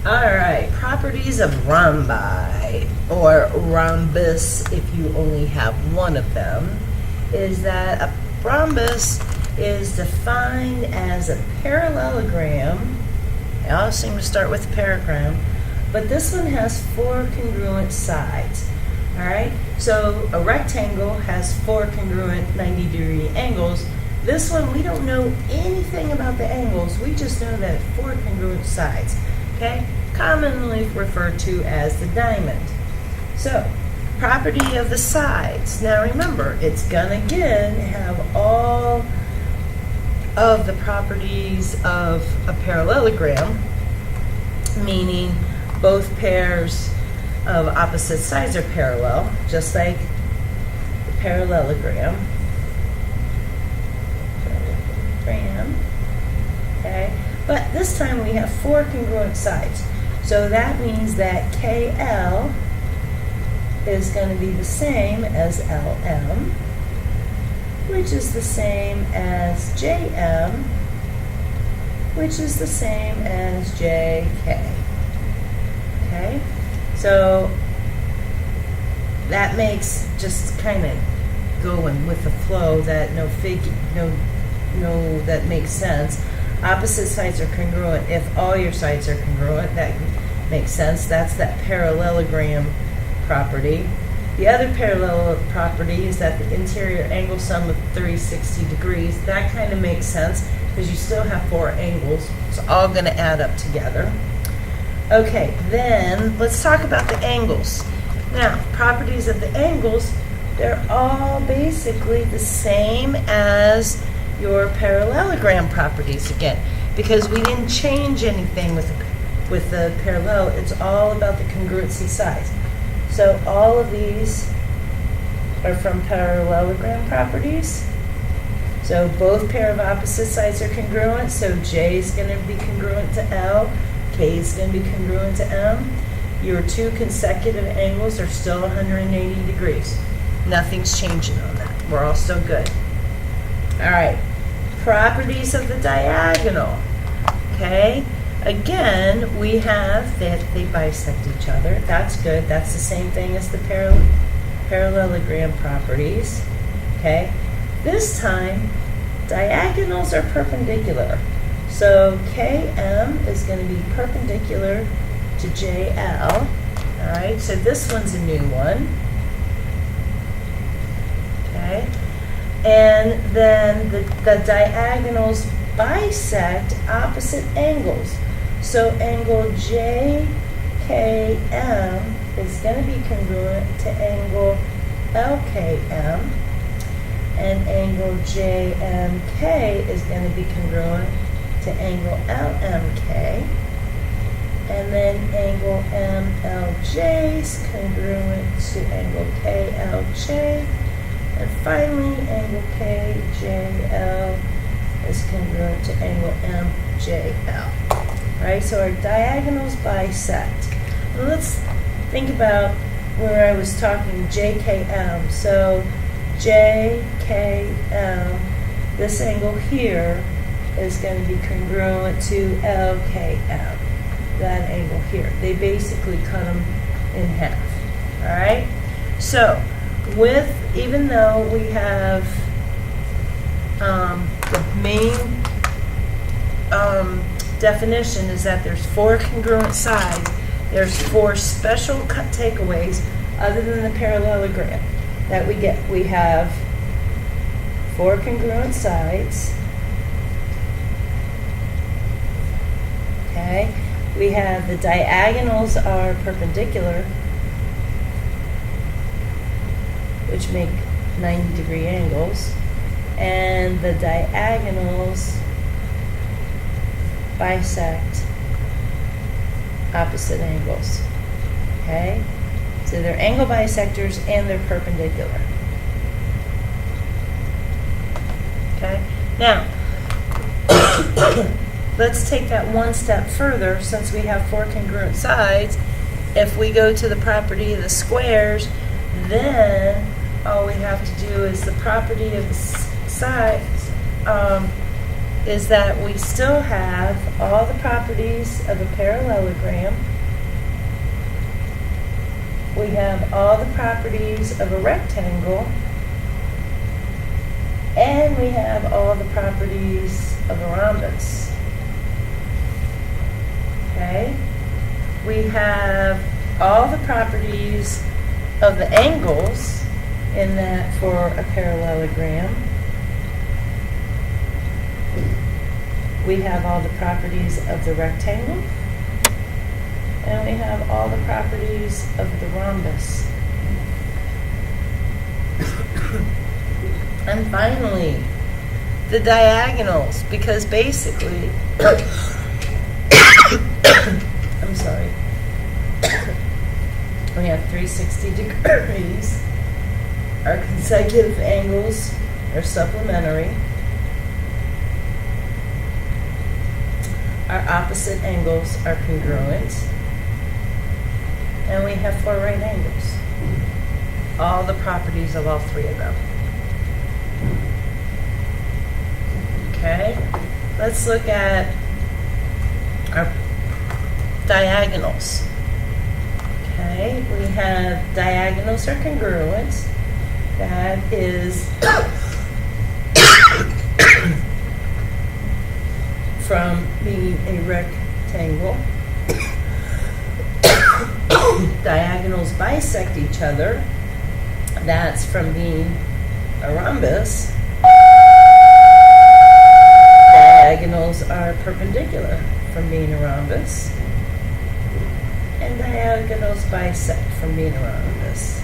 All right, properties of rhombi, or rhombus if you only have one of them, is that a rhombus is defined as a parallelogram. I always seem to start with a paragram, but this one has four congruent sides. All right, so a rectangle has four congruent 90-degree angles. This one, we don't know anything about the angles. We just know that four congruent sides. Okay, commonly referred to as the diamond. So, property of the sides. Now remember, it's gonna again have all of the properties of a parallelogram, meaning both pairs of opposite sides are parallel, just like the parallelogram. Okay, but this time we have four congruent sides. So that means that KL is going to be the same as LM, which is the same as JM, which is the same as JK. Okay, so that makes, just kind of going with the flow, that that makes sense. Opposite sides are congruent. If all your sides are congruent, that makes sense. That's that parallelogram property. The other parallel property is that the interior angle sum of 360 degrees. That kind of makes sense because you still have four angles. It's all going to add up together. Okay, then let's talk about the angles. Now, properties of the angles, they're all basically the same as your parallelogram properties again, because we didn't change anything with the parallel. It's all about the congruency sides. So all of these are from parallelogram properties. So both pair of opposite sides are congruent, so J is going to be congruent to L, K is going to be congruent to M. Your two consecutive angles are still 180 degrees. Nothing's changing on that. We're all still good. All right, properties of the diagonal. Okay, again, we have that they bisect each other. That's good. That's the same thing as the parallelogram properties. Okay, this time, diagonals are perpendicular. So KM is going to be perpendicular to JL. All right, so this one's a new one. Okay. And then the diagonals bisect opposite angles. So angle JKM is going to be congruent to angle LKM, and angle JMK is going to be congruent to angle LMK, and then angle MLJ is congruent to angle KLJ. And finally, angle KJL is congruent to angle MJL. All right, so our diagonals bisect. Now let's think about where I was talking JKM. So JKM, this angle here is going to be congruent to LKM, that angle here. They basically cut them in half. All right, so even though we have the main definition is that there's four congruent sides, there's four special takeaways other than the parallelogram that we get. We have four congruent sides. Okay, we have the diagonals are perpendicular, which make 90-degree angles, and the diagonals bisect opposite angles. Okay, so they're angle bisectors and they're perpendicular. Okay, now let's take that one step further. Since we have four congruent sides, if we go to the property of the squares, then all we have to do is the property of the sides is that we still have all the properties of a parallelogram. We have all the properties of a rectangle. And we have all the properties of a rhombus. Okay? We have all the properties of the angles in that for a parallelogram. We have all the properties of the rectangle. And we have all the properties of the rhombus. And finally, the diagonals, because basically, I'm sorry, we have 360 degrees. Our consecutive angles are supplementary. Our opposite angles are congruent. And we have 4 right angles. All the properties of all 3 of them. Okay, let's look at our diagonals. Okay, we have diagonals are congruent. That is from being a rectangle. Diagonals bisect each other. That's from being a rhombus. Diagonals are perpendicular from being a rhombus. And diagonals bisect from being a rhombus.